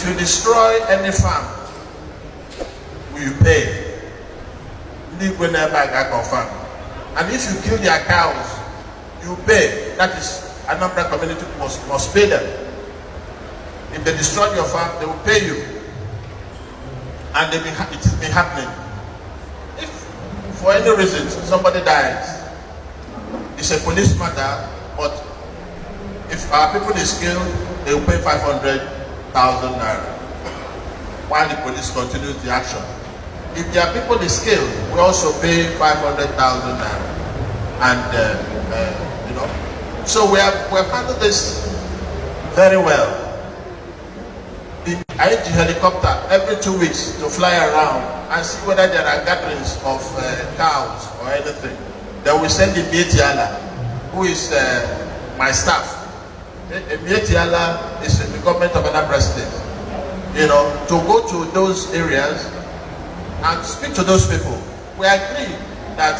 you destroy any farm, will you pay? Confirm. And if you kill their cows, you pay. That is, Anambra community must pay them. If they destroy your farm, they will pay you. And it has been happening. If for any reason somebody dies, it's a police matter, but if our people is killed, they will pay 500,000 naira while the police continues the action. If their people is killed, we also pay 500,000 naira. And you know, so we have handled this very well. I use the helicopter every 2 weeks to fly around and see whether there are gatherings of cows or anything. Then we send the Mietiala, who is my staff. Mietiala is the government of Anambra State. You know, to go to those areas and speak to those people. We agree that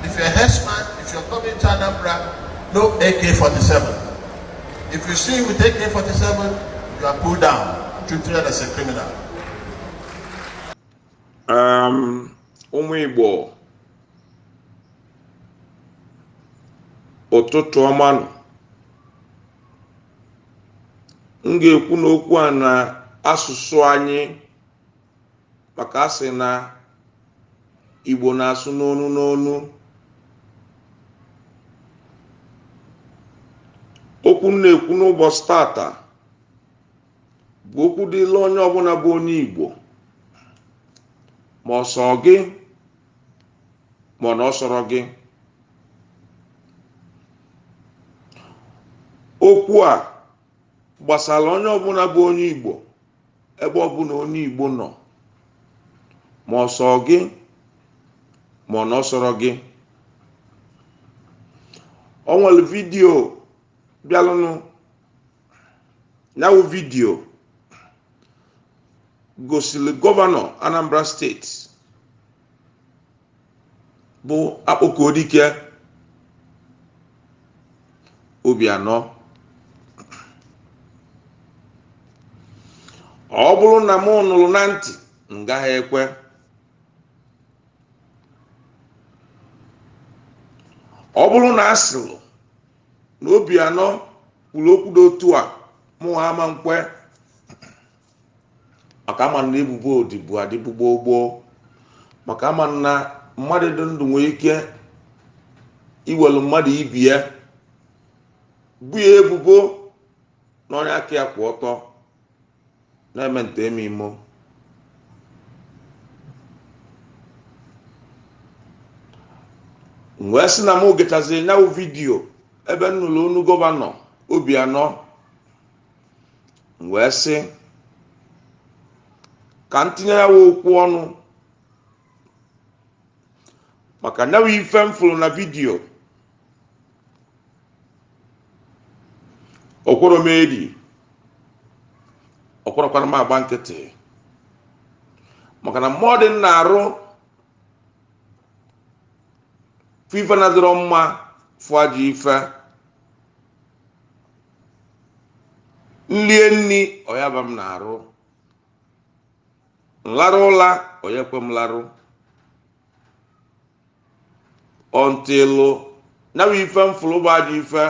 if you're a herdsman, if you're coming to Anambra, no AK-47. If you see with AK-47, you are pulled down, treated as a criminal. Igbo ụtụtụ ọma nọ. M ga-ekwu n'okwu a na asụsụ anyị maka asị na Igbo na-asụ n'onu n'onu. Okwu m na-ekwu n'ụbọchị tata bụ okwu dịla onye ọbụla bụ onye Igbo, ma ọ sọ gị ma ọ sọrọ gị. Okwu a gbasara onye ọbụla bụ onye Igbo ebe ọbụla onye Igbo nọ, ma ọ sọ gị ma ọ sọrọ gị. O nwere vidiyo bịalụnụ, nyawụ vidiyo gosili gọvanọ Anambra steeti bụ Akpọkọdike Obianọ. Ọ bụrụ na mụ nụrụ na ntị, m gaghị ekwe. Ọ bụrụ na asịlụ na Obianọ kwuru okwu dị otu a, mụ ama nkwe, maka ama na ebubo odibo adịbugbo gboo, maka ama na mmadụ dị ndụ nwere ike iwelu mmadụ ibi ya bụ ya ebubo na onye aka ya kwụ ọtọ na-eme nte eme imo. Wee sị na m gechaziri nyawụ vidiyo ebe nnụlụ onu gọvanọ Obianọ, wee sị ka ntinye ya okwu ọnụ maka nyawụ ife m fụrụ na vidiyo. Okworo m edi, okworokwana m agba nkịtị, maka na mmụọ dị na-arụ ife na-adịrọ mma fụ ajọ ife. Nlie nni oyaba m na-arụ, nlarụ ụla oyekwe m larụ. Ọntịlụ nyawụ ife m fụrụ bụ ajọ ife,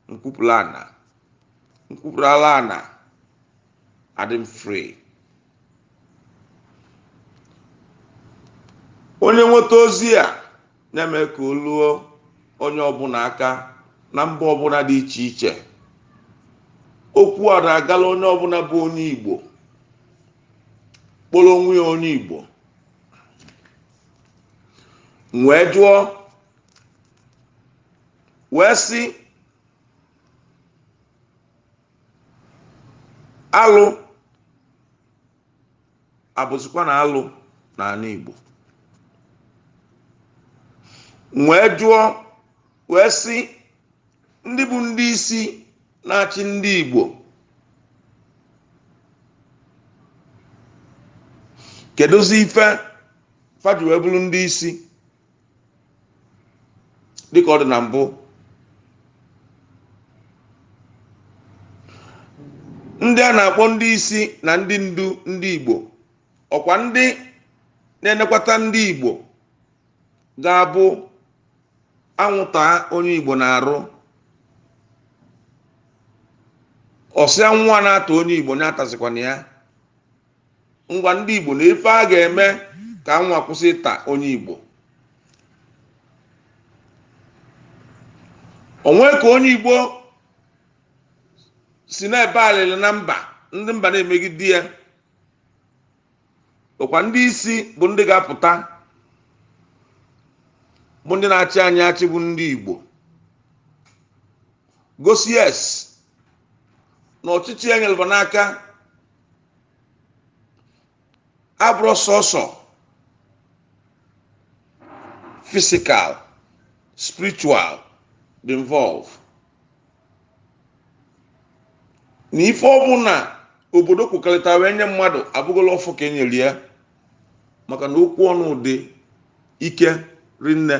nkwupụrụla ana adị m free. Onye nweta ozi a na-eme ka o luo onye ọbụla aka na mba ọbụla dị iche iche. Okwu a na-agala onye ọbụla bụ onye Igbo, kpọrọ onwe ya onye Igbo. Wee jụọ, wee sị alụ abụzikwa na alụ n'ala Igbo. Wee jụọ, wee sị ndị bụ ndị isi na-achị ndị Igbo, kedụzi ife faji wee bụrụ ndị isi dịka ọ dị na mbụ? ndị a na-akpọ ndị isi na ndị ndu ndị Igbo ọkwa ndị na-enekwata ndị Igbo ga-abụ anwụta onye Igbo na-arụ ọsịa nwa na-ata onye Igbo na-atazikwana ya ngwa ndị Igbo na ife a ga-eme ka nwa kwụsị ịta onye Igbo onwe ka onye Igbo si na-ebe alịlị na mba ndị mba na-emegide ya ọkwa ndị isi bụ ndị ga-apụta bụ ndị na-achị anyị achị bụ ndị Igbo gosi yes na ọchịchị ya nyeleba n'aka abụrụ sọsọ physical spiritual dị involve na ife ọbụla obodo kwukalịta wee nye mmadụ abụgola ọfụ ka enyere ya maka na okwu ọnụ dị ike rinne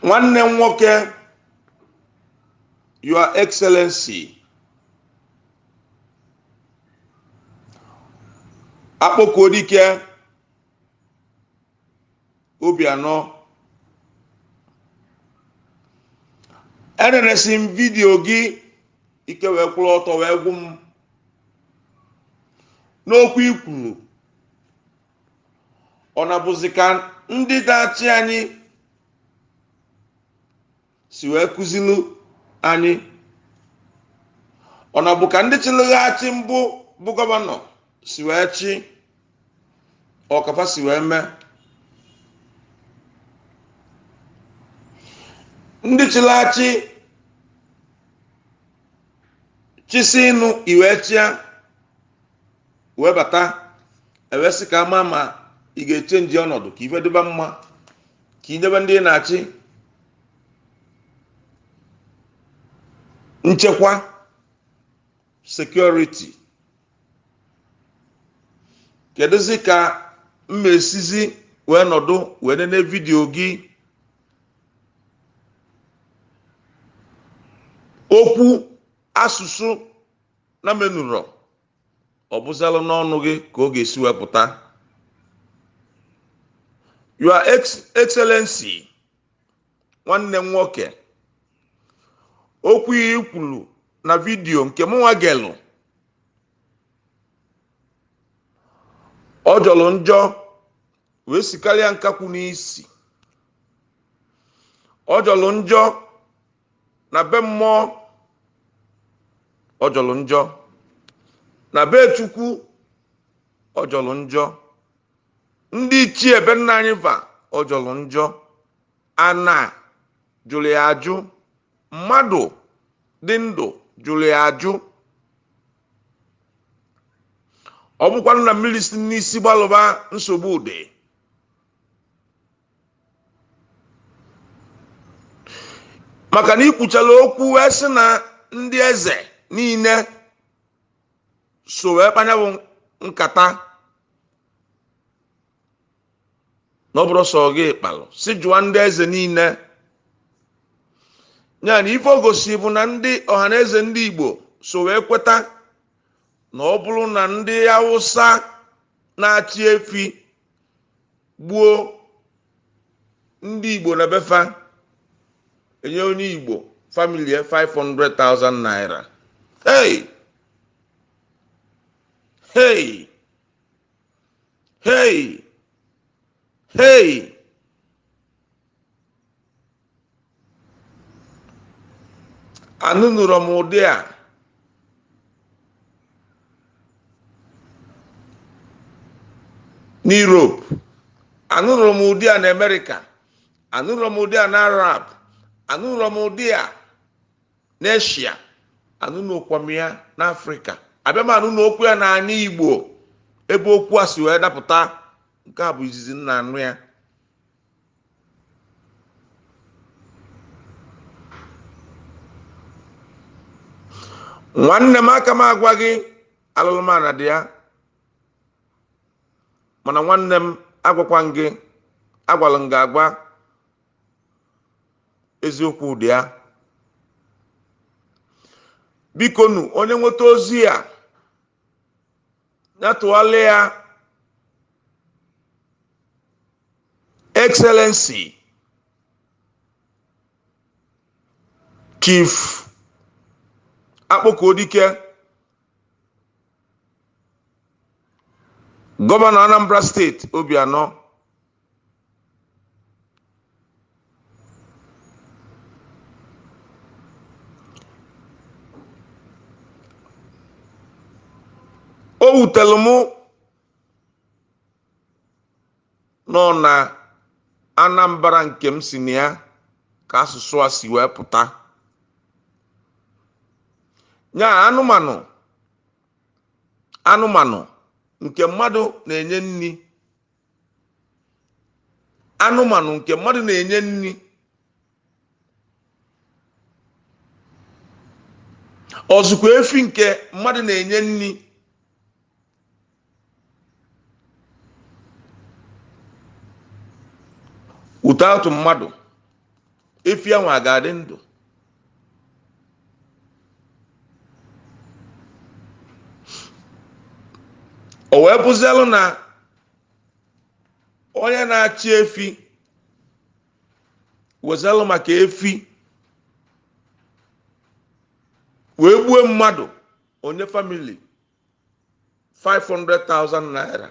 nwanne m nwoke Your Excellency Akpọkodike Obianọ enenesi m vidio gị ike wee kwụrụ ọtọ wee gwụ m n'okwu ikwuru ọ na-abụzi ka ndị na-achị anyị si wee kụzilu anyị ọ na-abụ ka ndị chịlịghachi mbụ bụ gọvanọ si wee chi ọkafa si wee mee ndị chịlịghachi chisi ịnụ iwe chia wee bata ewesị ka ama ma ị ga-echenji ọnọdụ ka ife dịba mma ka idebe ndị na-achị nchekwa security kedụzi ka mmesizi wee nọdụ wee nene vidio gị okwu asụsụ na menụrọ ọ bụzalụ n'ọnụ gị ka ọ ga-esi wepụta Your Excellency nwanne m nwoke okwu i kwuru na vidio nke mụnwa gelụ ọ jọrọ njọ wee sikarịa nkakwu n'isi ọ jọrọ njọ na be mmụọ ọ jọrọ njọ na be Chukwu ọ jọrọ njọ ndị ichie ebe nna anyị va ọ jọrọ njọ ana jụrụ ya ajụ mmadụ dị ndụ jụrụ ya ajụ ọ bụkwanụ na mmiri si n'isi gbalụba nsogbu ụdị maka na ikwuchala okwu wee sị na ndị eze niile so wee kpanyabụ nkata na ọ bụrụ sọ gị kpalụ si jụwa ndị eze niile ya na ife ogosi bụ na ndị ọhaneze ndị Igbo so wee kweta na ọ bụrụ na ndị Hausa na-achị efi gbuo ndị Igbo na befa enye onye Igbo family 500,000 naira. Hey! Hey! Hey! Hey! Anụnụrụ m ụdị a n'Europe, anụnụrụ m ụdị a n'Amerika, anụnụrụ m ụdị a n'Arab, anụnụrụ m ụdị a n'Asia, anụnụkwa m ya n'Afrịka. Abịa m anụnụ okwu ya n'anya Igbo ebe okwu a si wee dapụta nke a bụ izizi nna anụ ya. Nwanne m aka m agwa gị alụlụmana dị ya mana nwanne m agwakwa gị agwala m gị agwa eziokwu dị ya. Biko nu onye nweta ozi a natụghalị ya Excellency Chief Akpoko-Dike, Gọvanọ Anambra Steeti Obianọ, o wutere m nọ na Anambra nke m si na ya ka asụsụ a si wee pụta. Nya anụmanụ nke mmadụ na-enye nri, anụmanụ nke mmadụ na-enye nri, ọzụkwa efi nke mmadụ na-enye nri, without mmadụ efi ahụ ga-adị ndụ. O wee bụzialụ na onye na-achị efi wezalụ maka efi wee gbuo mmadụ, onye family 500,000 naira.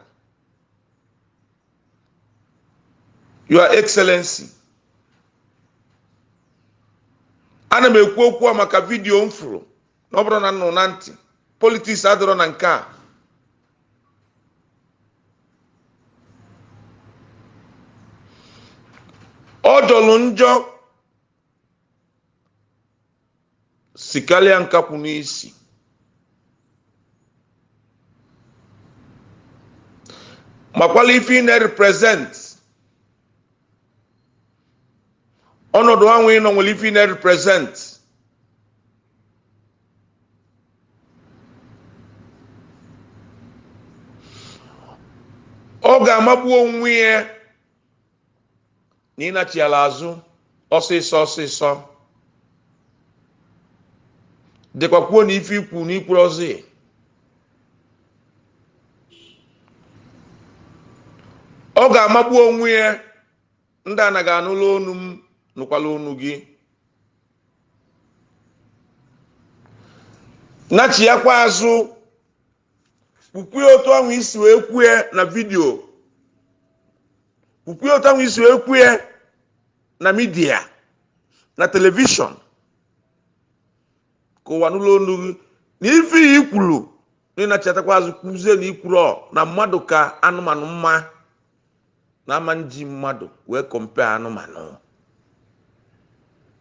Your Excellency, ana m ekwu okwu a maka vidiyo m fụrụ na ọ bụrụ na nnụ na ntị, politiks adịrọ na nke a. Ọ jọlụ njọ sikalịa nkapụ n'isi. Makwala ife ị na-represent ọnọdụ ahụ ị nọ nwere ife ị na-represent. Ọ ga-amagbu onwe ya na ịnachiala azụ ọsịsọ dịkwakwuo na ife ikwu na ikwuru ọzọ. Ọ ga-amagbu onwe ya ndị anaghị anụla onu m nụkwala onu gị. Nachi ya kwa azụ kwukwuo otu ahụ isi wee kwue na vidiyo, kwukwuo otu ahụ isi wee kwue na midia na telivishọn ka ụwa nụla onu gị na ife ikwuru na ịnachiatakwa azụ kwuzie na ikwuru na mmadụ ka anụmanụ mma na ama nji mmadụ wee compare anụmanụ.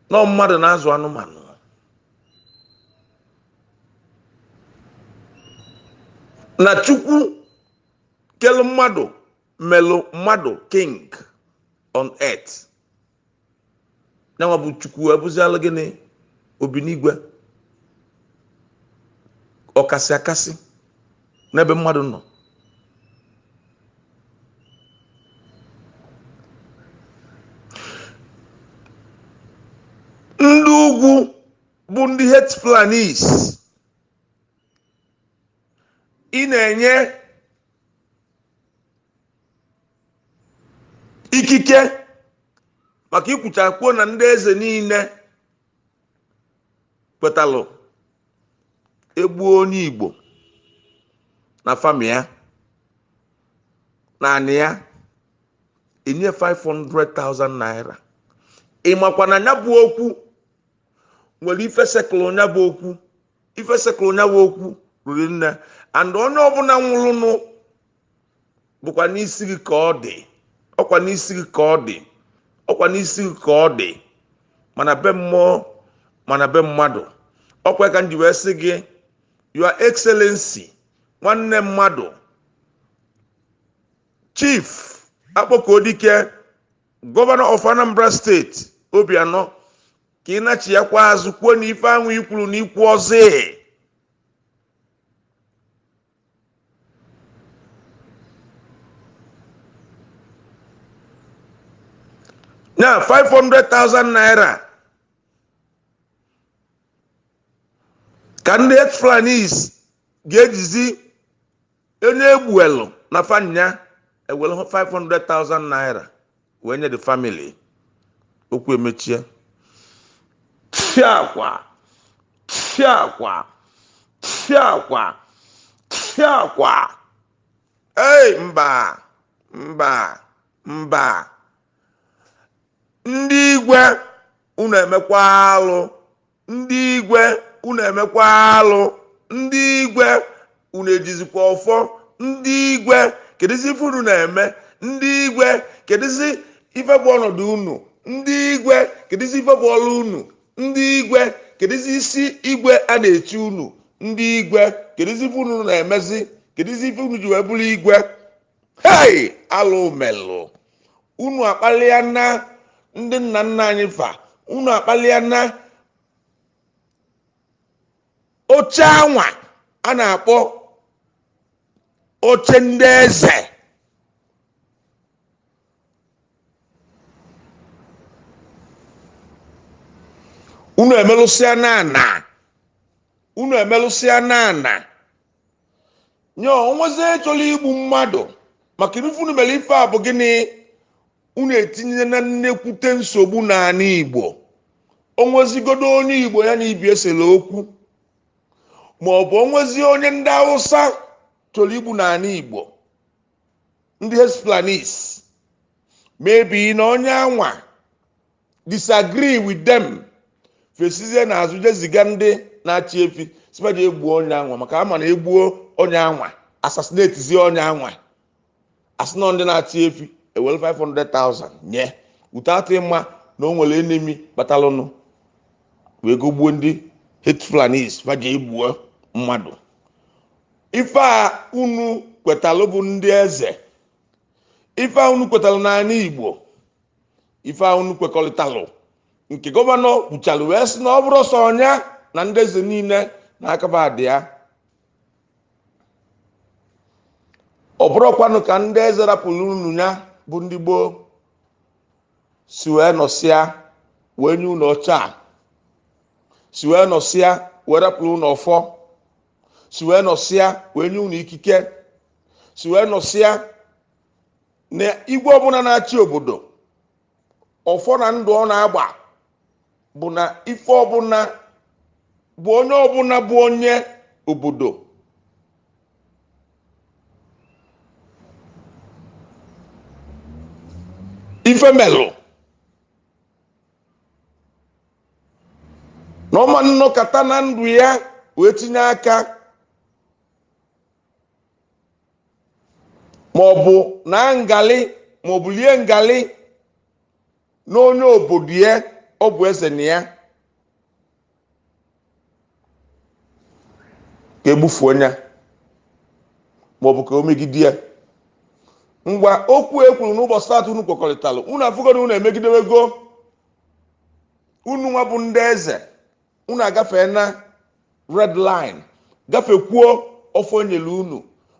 Nọ mmadụ na-azụ anụmanụ. Na Chukwu kelu mmadụ melụ mmadụ king on earth. Nyanwa bụ Chukwu ebuzialụ gịnị obinigwe ọkasị akasị n'ebe mmadụ nọ. Ndị ugwu bụ ndị hate Fulanis ị na-enye ikike maka ikwuchakwuo na ndị eze niile kwetalụ egbuo onye Igbo na fami ya na anị ya enye 500,000 naira. Ịmakwa na nya bụ okwu nwere ife sekụlụ nya bụ okwu, ife sekụlụ nya bụ okwu ruru nne, and onye ọbụla nwụrụnụ bụkwa n'isi gị ka ọ dị, ọkwa n'isi gị ka ọ dị, ọkwa n'isi gị ka ọ dị, mana be mmụọ mana be mmadụ. Ọkwa ka nji wee sị gị, Your Excellency nwanne mmadụ Chief Akpoko-Dike, Governor of Anambra State Obianọ, ka ị nachi ya kwa azụ kwuo na ife ahụ ikwuru na ikwu ọzọ. Na 500,000 naira ka ndị ex-Fulanis ga-ejizi onye egbuelu na fanya ewere 500,000 naira wee nye the family. Okwu emechie. Chiakwa. Hey, mba. Ndị igwe unu emekwa alụ. Ndị igwe unu ejizikwa ọfọ. Ndị igwe kedụzi ife unu na-eme. Ndị igwe kedụzi ife bụ ọnọdụ unu. Ndị igwe kedụzi ife bụ ọlụ unu. Ndị igwe kedụzi isi igwe a na-echi unu. Ndị igwe kedụzi ife unu na-emezi. Kedụzi ife unu ji wee bụrụ igwe. Hey, alụ melụ. Unu akpalịa na ndị nna nna anyị fa. Unu akpalịa na oche anwa a na-akpọ oche ndị eze. Unu emelụsịa n'ana. Nyo onwezi chọrọ igbu mmadụ maka ife unu mere ife a bụ gịnị? Unu etinye na nnekwute nsogbu n'ala Igbo. Onwezigodo onye Igbo ya na ibi esela okwu ma ọ bụ onwezi onye ndị Hausa chọrọ igbu n'ala Igbo. Ndị ex-Fulanis maybe na onye anwa disagree with them fesizie na azụ jeziga ndị na-achị efi sipaje egbuo onye anwa maka ama na egbuo onye anwa assassinate onye anwa asịnọ ndị na-achị efi ewere 500,000 nye without ịma na o nwere enemy batalụnụ wee gogbuo ndị ex-Fulanis faje egbuo mmadụ. Ife a unu kwetalụ bụ ndị eze. Ife a unu kwetalụ n'ala Igbo. Ife a unu kwekọrịtalụ nke gọvanọ kwuchalụ wee sị na ọ bụrụ sọ ọnya na ndị eze niile na-akaba adị ya. Ọ bụrụkwanụ ka ndị eze rapụrụ unu ya bụ ndị gboo si wee nọsịa wee nye unu ọcha, si wee nọsịa wee rapụrụ unu ọfọ, si wee nọsịa wee nye unu ikike, si wee nọsịa na igwe ọbụla na-achị obodo ọfọ na ndụ ọ na-agba bụ na ife ọbụla bụ onye ọbụla bụ onye obodo ife melụ na ọma nnọkọta na ndụ ya wee tinye aka ma ọ bụ na ngali ma ọ bụ lie ngali na onye obodo ya ọ bụ eze na ya ka egbufu onye ma ọ bụ ka o megide ya. Ngwa okwu ekwuru n'ụbọchị atọ unu kwekọrịtalụ unu afụgodo unu emegidewego. Unu nwa bụ ndị eze unu agafee na red line gafekwuo ọfọ nyelu unu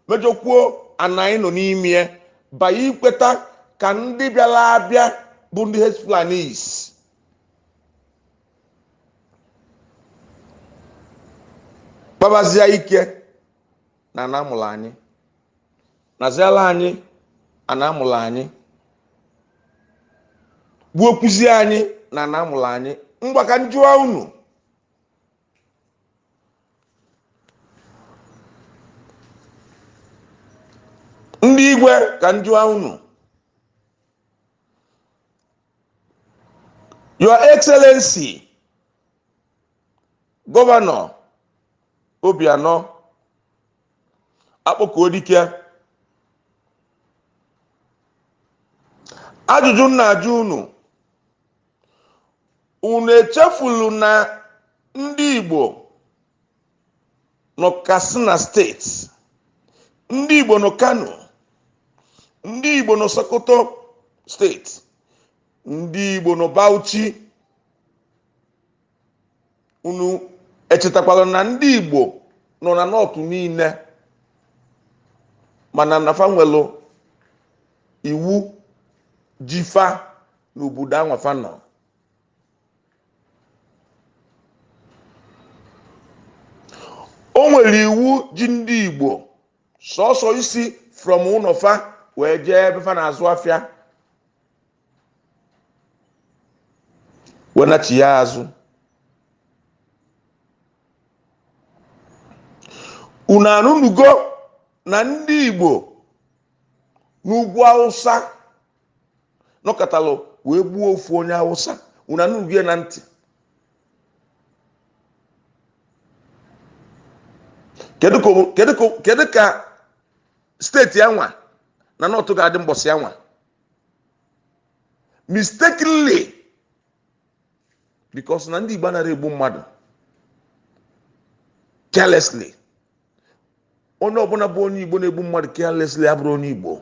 mejọkwuo ana anyị nọ n'ime banye ikweta ka ndị bịara abịa bụ ndị ex-Fulanis kpabazia ike na anamụlụ anyị naziala anyị anamụlụ anyị gbuo kwuzie anyị na anamụlụ anyị. Ngwa ka njụa unu ndị igwe ka njụa unu, Your Excellency Gọvanọ Obianọ Akpọkuodike, ajụjụ na-ajụ unu echefulu na ndị Igbo nọ Katsina steeti, ndị Igbo nọ Kano, ndị Igbo nọ Sokoto steeti, ndị Igbo nọ Bauchi. Unu echetakwala na ndị Igbo nọ na North niile mana nafa nwelu iwu jifa n'obodo anwafa nọ. o nwere iwu ji ndị Igbo sọsọ isi from ụnọfa wee jee ebe fa na-azụ afịa wee nachi ya azụ. Unu anụnugo na ndị Igbo n'ugwu Awụsa nọkọtalụ wee gbuo ofu onye Awụsa? Unu anụnugo ya na ntị? Kedu ka steeti anwa na North ga-adị mbọsị anwa? Mistakenly, because na ndị Igbo anaghị egbu mmadụ carelessly. Onye ọbụla bụ onye Igbo na-egbu mmadụ carelessly abụrụ onye Igbo.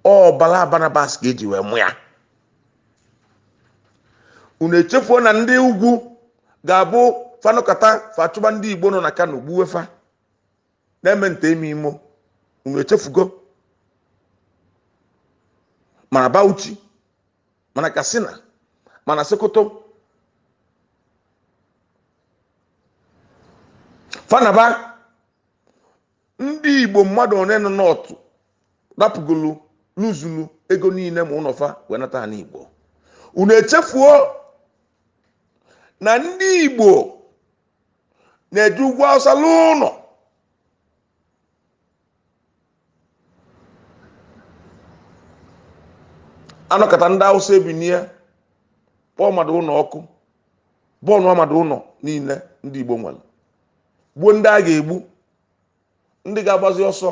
Ọ Bala Barnabas ga-eji wee mụ ya. Unu echefuo na ndị ugwu ga-abụ fanọkata fachụba ndị Igbo nọ na Kano gbuwefa na-eme nte ime imo? Unu echefugo? Mana Bauchi, mana Katsina, mana Sokoto, fanaba ndị Igbo mmadụ one nọ n'otu rapụgolu luzulu ego niile ma ụnọfa wee nata ha n'Igbo. Unu echefuo na ndị Igbo na-eji ugwu Awụsa lụọ ụlọ. Anọkọta ndị Awụsa ebinie kpọọ mmadụ ụlọ ọkụ, bọọlụ mmadụ ụlọ niile ndị Igbo nwere, gbuo ndị a ga-egbu, ndị ga-agbazi ọsọ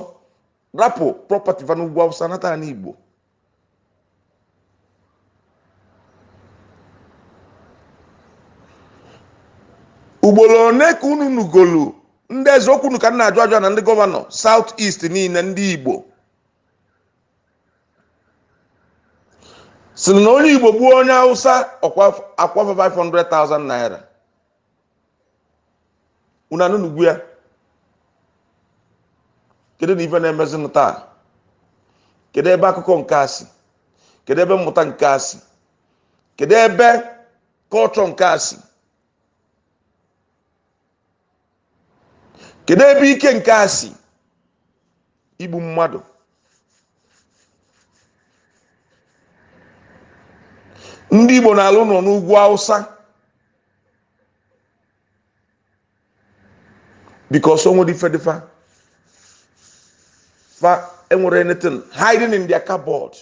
rapụ prọpati va n'ugwu Awụsa nata ha n'Igbo. Ugboro one ka unu nugolu ndị eze okwu ka nna ajụ na ndị gọvanọ South East niile ndị Igbo sị na onye Igbo gbuo onye Awụsa akwafa 500,000 naira. Unu anụnugwu ya? Kedu na ife na-emezinụ taa? Kedu ebe akụkọ nke a si? Kedu ebe mmụta nke a si? Kedu ebe kọlchọ nke a si? Kedu ebe ike nke a si? Igbu mmadụ. Ndị Igbo na-alụ nọ n'ugwu Awụsa because onwe different fa enwere anything hiding in their cupboard.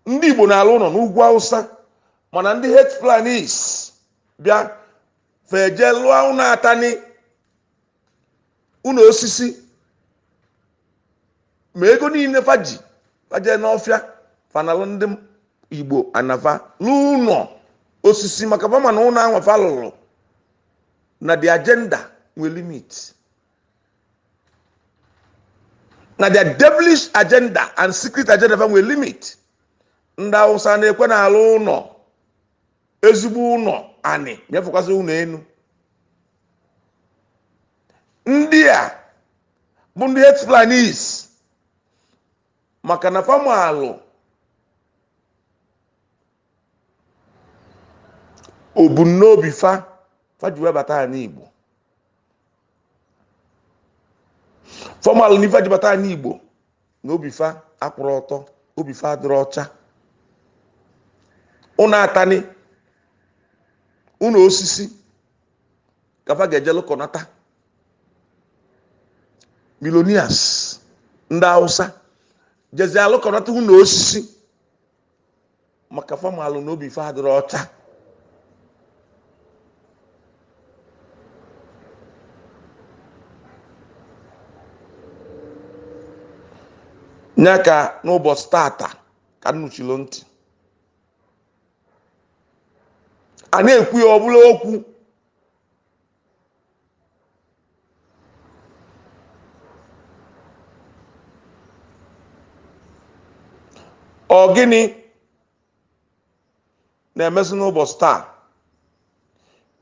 Ndị Igbo na-alụ nọ n'ugwu Awụsa mana ndị hate planis bịa feje lụọ ụnọ atani ụnọ osisi ma ego niile faji faje n'ọfịa fanalụ ndị Igbo anafa n'ụlọ osisi maka fama na ụlọ anwa fa lụrụ na the agenda will limit. Na their devilish agenda and secret agenda will limit. Ndị Awụsa na-ekwe na-alụ ụlọ ezigbo ụlọ anị nyefụkwasị ụlọ enu. Ndị a bụ ndị hate planis maka na fama alụ obunobi fa ji wee bata n'Igbo. Formal n'ife ji bata n'Igbo na obi fa akwụrụ ọtọ, obi fa adịrị ọcha. Ụnọ atani, ụnọ osisi ka fa ga-eje lụkọnata. Millionaires ndị Awụsa jezi alụkọnata ụnọ osisi maka formal na obi fa adịrị ọcha. Nyaka n'ụbọchị tata ka nnuchilo ntị a na-ekwu ya ọbụla okwu ọ gịnị na-emezi n'ụbọchị taa?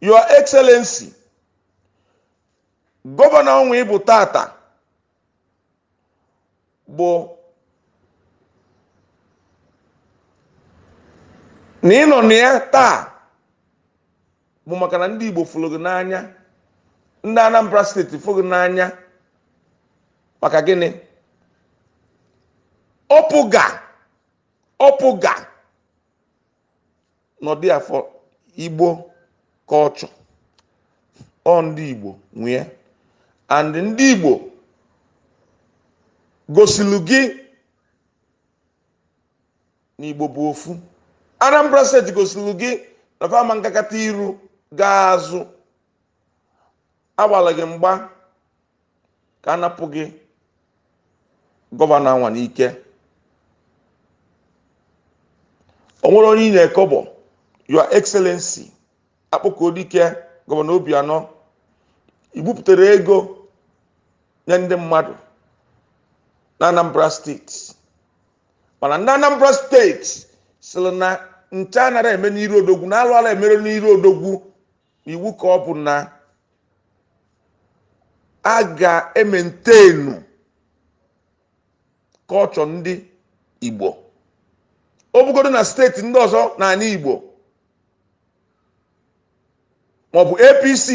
Your Excellency gọvanọ onwe ịbụ tata bụ na ịnọ na ya taa bụ maka na ndị Igbo fụrụ gị n'anya ndị Anambra steeti fụghị n'anya maka gịnị? ọpụga n'ọdị afọ Igbo culture ọ ndị Igbo nwee and ndị Igbo gosilu gị n'Igbo bụ ofu. Anambra steeti gosilu gị na fama nkakata iru gaa azụ agbala gị mgba ka anapụ gị gọvanọ anwa n'ike. O nwere onye na-ekọbọ Your Excellency Akpọkọdike gọvanọ Obianọ ibupụtara ego nye ndị mmadụ na Anambra steeti, mana ndị Anambra steeti sịrị na nche anara eme n'iru odogwu na alụ ala emere n'iru odogwu. Iwu ka ọ bụ na a ga-ementenu kọlchọ ndị Igbo. O bugodo na steeti ndị ọzọ n'ala Igbo maọbụ APC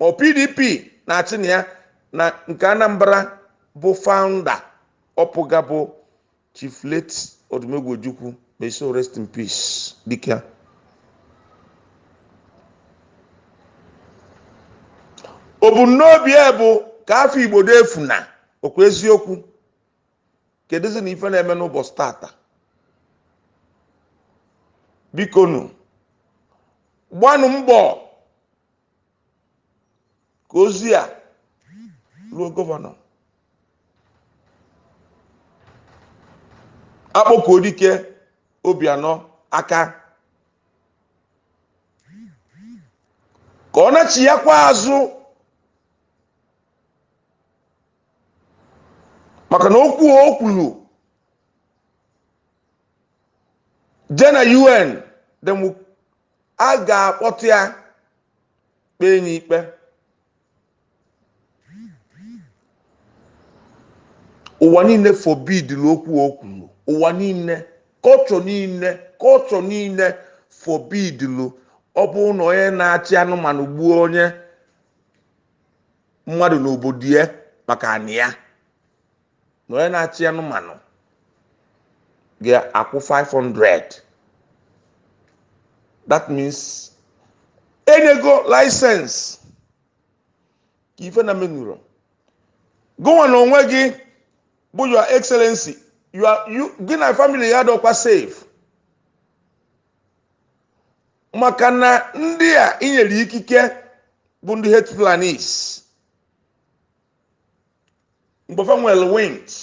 ma PDP na-achị na ya, na nke Anambra bụ founder ọpụga bụ Chief Late Odumegwu Ojukwu, may so rest in peace, dike. Obumnobi ya bụ ka afọ Igbo defu na okwu eziokwu. Kedụzi na ife na-eme n'ụbọchị tata? Bikonu gbanụ mbọ ka ozi a ruo gọvanọ Akpọkọdike Obianọ aka ka ọ na-achị ya kwa azụ, maka na okwu o kwuru je na UN dem a ga-akpọta ya kpee ya ikpe. Ụwa niile forbid okwu o kwuru. Ụwa niile, culture niile forbid lu. Ọ bụ na onye na-achị anụmanụ gbuo onye mmadụ n'obodo ya maka anị ya, na onye na-achị anụmanụ ga-akwụ 500. That means enyego license ka ife na menuro. Gọvanọ onwe gị bụ Your Excellency, gị na family ya dọkwa safe, maka na ndị a inyere ikike bụ ndị hate planis mgbefa nwere wings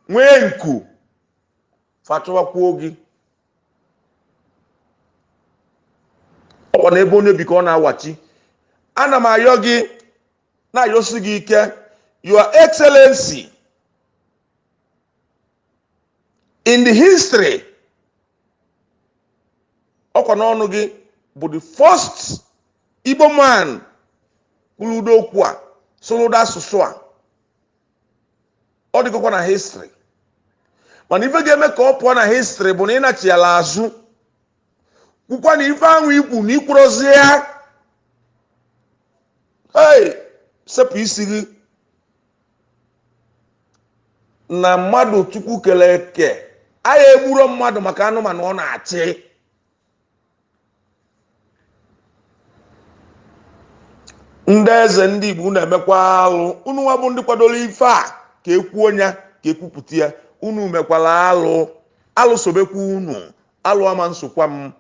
nwee nku fachọwakwuo gị. Ọkwa na ebe onye bi ka ọ na-awachi. Ana m ayọ gị na-ayọsi gị ike, Your Excellency, in the history, ọkwa n'ọnụ gị bụ the first Igbo man kwuru ụdị okwu a, soro ụdị asụsụ a. Ọ dịgokwa na history, mana ife ga-eme ka ọ pụọ na history bụ na ị na-achị ala azụ, kwukwa na ife ahụ ikwu na ikwurozie ya. Sepụ isi gị na mmadụ Chukwu kere eke aya egburo mmadụ maka anụmanụ ọ na-achị. Ndị eze ndị Igbo na-emekwa alụ, unu nwa bụ ndị kwadoro ife a ka ekwuo ya ka ekwupụta ya. Unu mekwala alụ sobekwa unu, alụ ama nsokwa m.